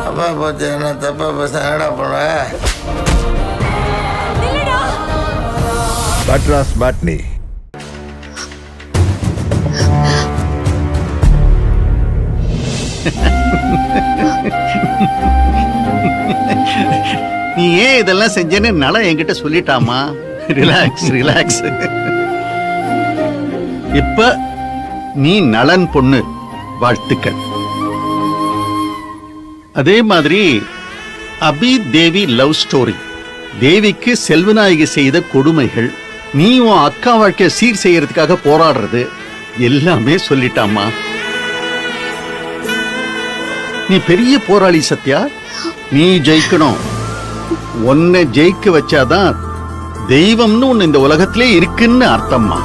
அப்பா பார்த்து என்ன தப்பா பேச என்னடா பண்ண? பட்ராஸ் பாட்னி. நீ ஏன் இதெல்லாம் செஞ்சேன்னு நல என்கிட்ட சொல்லிட்டாமா. Relax relax. இப்ப நீ நலன் பொண்ணு, வாழ்த்துக்கள். அதே மாதிரி அபி தேவி லவ் ஸ்டோரி, தேவிக்கு செல்வநாயகி செய்த கொடுமைகள், நீ உன் அக்கா வாழ்க்கைய சீர் செய்யறதுக்காக போராடுறது எல்லாமே சொல்லிட்டாமா. நீ பெரிய போராளி சத்யா, நீ ஜெயிக்கணும். உன்னை ஜெயிக்க வச்சாதான் தெய்வம்னு ஒண்ணு இந்த உலகத்திலே இருக்குன்னு அர்த்தம்மா.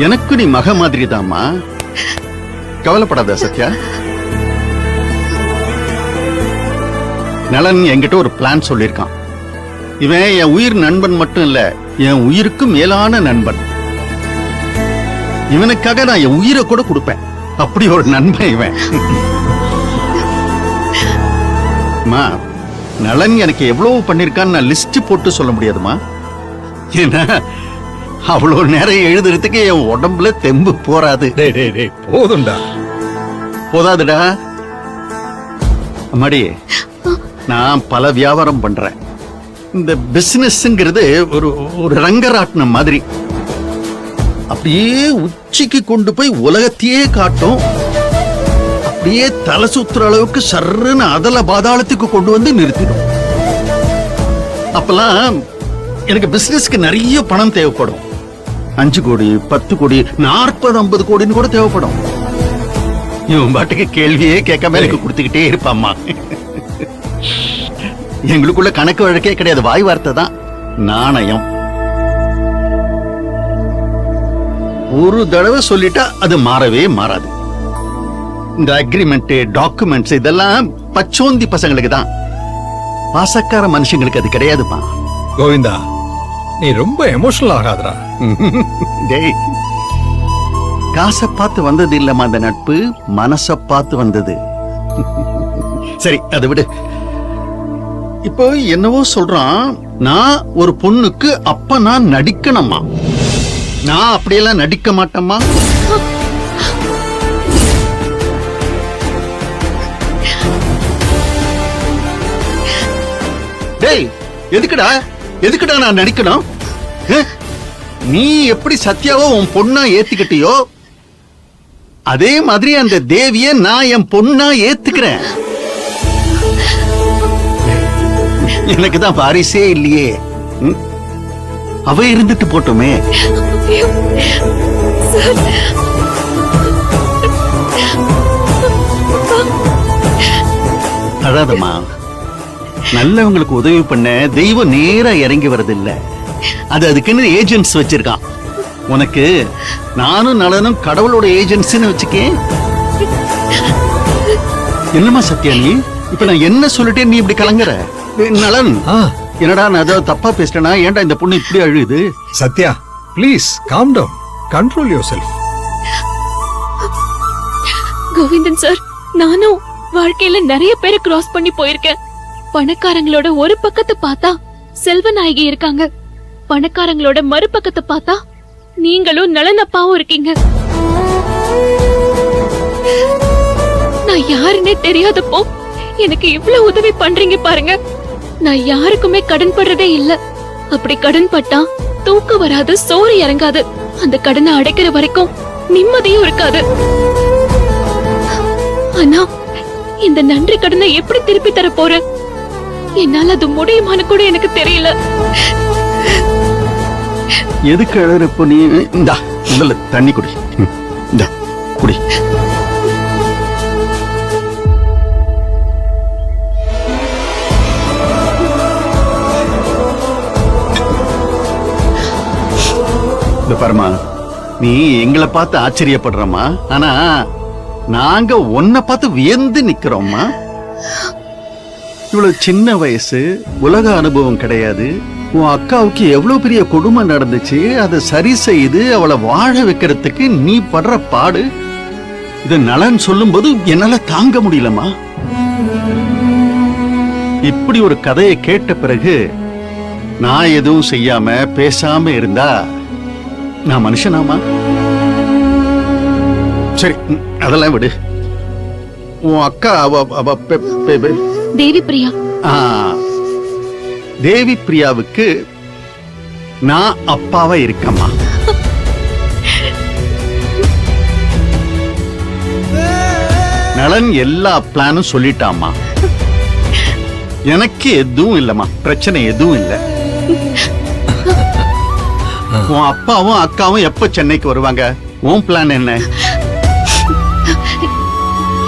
எனக்கு நீ மக மாதிரி தாம்மா, கவலைப்படாத சத்யா. நலன் என்கிட்ட ஒரு பிளான் சொல்லியிருக்கான். இவன் என் உயிர் நண்பன் மட்டும் இல்ல, என் உயிருக்கு மேலான நண்பன். இவனுக்காக நான் என் உயிரை கூட கொடுப்பேன். அப்படி ஒரு நண்பன் இவன். நலன் எனக்கு எவ்வளவு பண்ணிருக்கான்னு நான் லிஸ்ட் போட்டு சொல்ல முடியாதுமா. ஏன்னா அவ்வளவு நேரம் எழுதுறதுக்கு என் உடம்புல தெம்பு போறாது. போதும்டா. போதாதுடா அம்மாடி. நான் பல வியாபாரம் பண்றேன். இந்த பிசினஸ்ங்கிறது ஒரு ரங்கராட்டினம் மாதிரி. அப்படியே உச்சிக்கு கொண்டு போய் உலகத்தையே காட்டும். அப்படியே தலை சுத்துற அளவுக்கு சர்ன்னு அதல பாதாளத்துக்கு கொண்டு வந்து நிறுத்திடும். அப்பெல்லாம் எனக்கு பிசினஸ்க்கு நிறைய பணம் தேவைப்படும். 5 கோடி 10 கோடி 40 50 கோடின்னு கூட தேவைப்படும். இவன் பாட்டுக்கு கேள்வியே கேட்காம எனக்கு கொடுத்துக்கிட்டே இருப்பாம்மா. எங்களுக்குள்ள கணக்கு வழக்கே கிடையாது, வாய் வார்த்தை தான். நாணயம் ஒரு தடவை சொல்லிட்டா அது மாறவே மாறாது. இந்த அக்ரிமெண்ட் டாக்குமெண்ட்ஸ் இதெல்லாம் பச்சோந்தி பசங்களுக்கு தான், பாசக்கார மனுஷங்களுக்கு அது கிடையாதுமா. கோவிந்தா, நீ ரொம்ப எமோஷனல் ஆகாதடா. டேய், காசை பார்த்து வந்தது இல்லம்மா அந்த நட்பு, மனசை பார்த்து வந்தது. சரி அதை விடு. இப்போ என்னவோ சொல்றான், நான் ஒரு பொண்ணுக்கு அப்ப நான் நடிக்கணுமா. நான் அப்படியெல்லாம் நடிக்க மாட்டேம்மா. டேய், எதுக்குடா எதுக்குடா நான் நடிக்கணும்? நீ எப்படி சத்யாவோ உன் பொண்ணா ஏத்துக்கிட்டியோ அதே மாதிரி அந்த தேவிய நான் என் பொண்ணா ஏத்துக்கிறேன். எனக்கு தான் வாரிசே இல்லையே, அவ இருந்துட்டு போட்டுமே. அழாதம்மா. நல்லவங்களுக்கு உதவி பண்ண தெய்வம் நேரா இறங்கி வரதில்ல, அது அதுக்குன்னு ஏஜென்ட்ஸ் வச்சிருக்கான். உனக்கு நானும் நலனும் கடவுளோட ஏஜென்ட்ஸ்னு வச்சுக்கேன். என்னம்மா சத்யா, நீ இப்ப நான் என்ன சொல்லிட்டேன் நீ இப்படி கலங்குற? நலன், என்னடா நான் ஏதாவது தப்பா பேசிட்டேனா? ஏன்டா இந்த பொண்ணு இப்படி அழுகுது? Sathya, please calm down, control yourself. Govindan sir, நானும் வாழ்க்கையில நிறைய பேரை கிராஸ் பண்ணி போயிருக்கேன். பணக்காரங்களோட ஒரு பக்கத்தை பார்த்தா செல்வநாயகி இருக்காங்க, பணக்காரங்களோட மறுபக்கத்தை பார்த்தா நீங்களும் நலனப்பாவும் இருக்கீங்க. நான் யாருன்னே தெரியாதப்போ எனக்கு இவ்வளவு உதவி பண்றீங்க பாருங்க. நான் யாருக்குமே கடன் படுறதே இல்ல. அப்படி கடன் பட்டா தூக்கம் வராது, சோறு இறங்காது. அந்த கடனை அடைக்கிற வரைக்கும் நிம்மதியும் இருக்காது. ஆனா இந்த நன்றி கடனை எப்படி திருப்பி தர போற? என்னால அது முடியுமான்னு கூட எனக்கு தெரியல. எதுக்கு அழறப்போ நீ? இந்தா முதல்ல தண்ணி குடி. இந்தா குடி. பரமா, நீ எங்களை பார்த்து ஆச்சரியப்படுறமா, ஆனா நாங்க உன்னை பார்த்து வியந்து நிக்கிறோம்மா. இவ்வளவு சின்ன வயசு, உலக அனுபவம் கிடையாது. உன் அக்காவுக்கு எவ்வளவு பெரிய கொடுமை நடந்துச்சு, அதை சரி செய்து அவளை வாழ வைக்கிறதுக்கு நீ படுற பாடு, இது நலன் சொல்லும்போது என்னால தாங்க முடியலமா. இப்படி ஒரு கதையை கேட்ட பிறகு நான் எதுவும் செய்யாம பேசாம இருந்தா நான் மனுஷனாமா? சரி, அதெல்லாம் விடு. உன் அக்கா தேவி பிரியா. ஆ, தேவி பிரியாவுக்கு நான் அப்பாவா இருக்கேம்மா. நலன் எல்லா பிளானும் சொல்லிட்டாமா. எனக்கு எதுவும் இல்லம்மா, பிரச்சனை எதுவும் இல்ல. உன் அப்பாவும் அக்காவும் எப்ப சென்னைக்கு வருவாங்க? உன் பிளான் என்ன?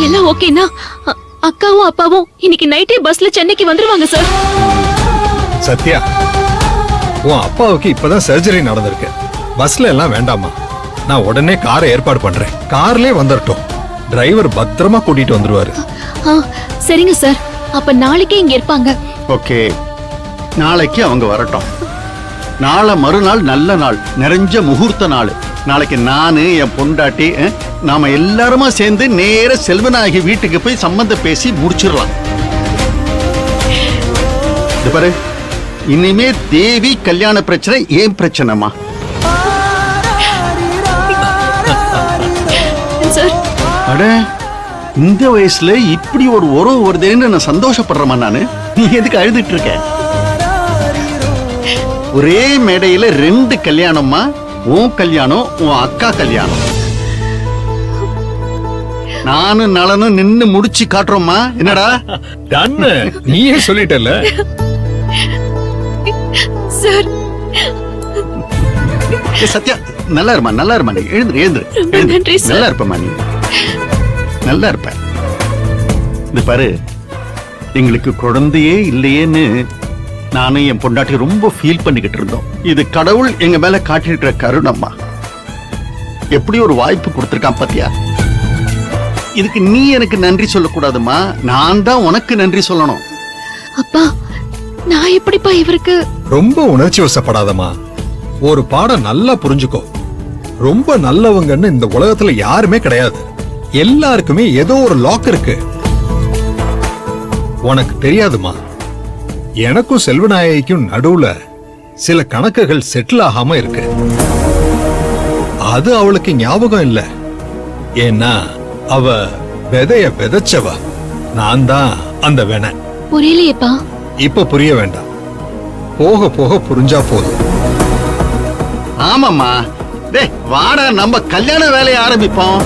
எல்லாம் ஓகேனா அக்காவும் அப்பாவும் இன்னைக்கு நைட்டே பஸ்ல சென்னைக்கு வந்துருவாங்க சார். சத்யா, உன் அப்பாவுக்கு இப்பதான் சர்ஜரி நடந்திருக்கு. பஸ்ல எல்லாம் வேண்டாமா, நான் உடனே காரை ஏற்பாடு பண்றேன். கார்லயே வந்துடட்டும். டிரைவர் பத்திரமா கூட்டிட்டு வந்துருவாரு. சரிங்க சார், அப்ப நாளைக்கே இங்க இருப்பாங்க. ஓகே, நாளைக்கு அவங்க வரட்டும். நாளை மறுநாள் நல்ல நாள், நிறைஞ்ச முகூர்த்த நாள். நாளைக்கு நானு, என் பொண்டாட்டி, நாம எல்லாருமா சேர்ந்து நேர செல்வனாகி வீட்டுக்கு போய் சம்பந்தம் பேசி முடிச்சிடலாம். இது பாரு, இனிமே தேவி கல்யாண பிரச்சனை ஏன் பிரச்சனைமா? சார், அட, இந்த வயசுல இப்படி ஒரு உறவு வருதுன்னு நான் சந்தோஷப்படுறேமா. நானு, நீ எதுக்கு அழுதுட்டு இருக்க? ஒரே மேடையில 2 கல்யாணம்மா. உன் கல்யாணம், உன் அக்கா கல்யாணம். நானும் நலனும் நின்னு முடிச்சு காட்டுறோம்மா. என்னடா டன்னு, நீயே சொல்லிட்டல. சார், சத்யா, நல்லா இருமா, நல்லா இருமா. நீ எழுந்துரு, எழுந்துரு, ரொம்ப எழுந்துரு. நன்றி சார். நல்லா இருப்பமா, நீ நல்லா இருப்ப. இது பாரு, எங்களுக்கு குழந்தையே இல்லையேன்னு நானும் என் பொண்டாட்டி ரொம்ப ஃபீல் பண்ணிக்கிட்டு இருந்தோம். இது கடவுள் எங்க மேல காட்டிட்டு கருணம்மா. எப்படி ஒரு வாய்ப்பு கொடுத்திருக்கான் பாத்தியா? இதுக்கு நீ எனக்கு நன்றி சொல்லக்கூடாதுமா, நான் தான் உனக்கு நன்றி சொல்லணும். அப்பா, நான் எப்படிப்பா இவருக்கு? ரொம்ப உணர்ச்சி வசப்படாதமா. ஒரு பாடம் நல்லா புரிஞ்சுக்கோ. ரொம்ப நல்லவங்கன்னு இந்த உலகத்துல யாருமே கிடையாது. எல்லாருக்குமே ஏதோ ஒரு லாக் இருக்கு. உனக்கு தெரியாதுமா, எனக்கும் செல்வநாயகிக்கும் நடுவுல சில கணக்குகள் செட்டில் ஆகாம இருக்கு. அது அவளுக்கு ஞாபகம் இல்ல. ஏன்னா அவ விதைய விதைச்சவ. நான் தான் அந்த வென. புரியலையேப்பா. இப்ப புரிய வேண்டாம், போக போக புரிஞ்சா போதும். ஆமாம்மா, டேய் வாடா, நம்ம கல்யாண வேலையை ஆரம்பிப்போம்.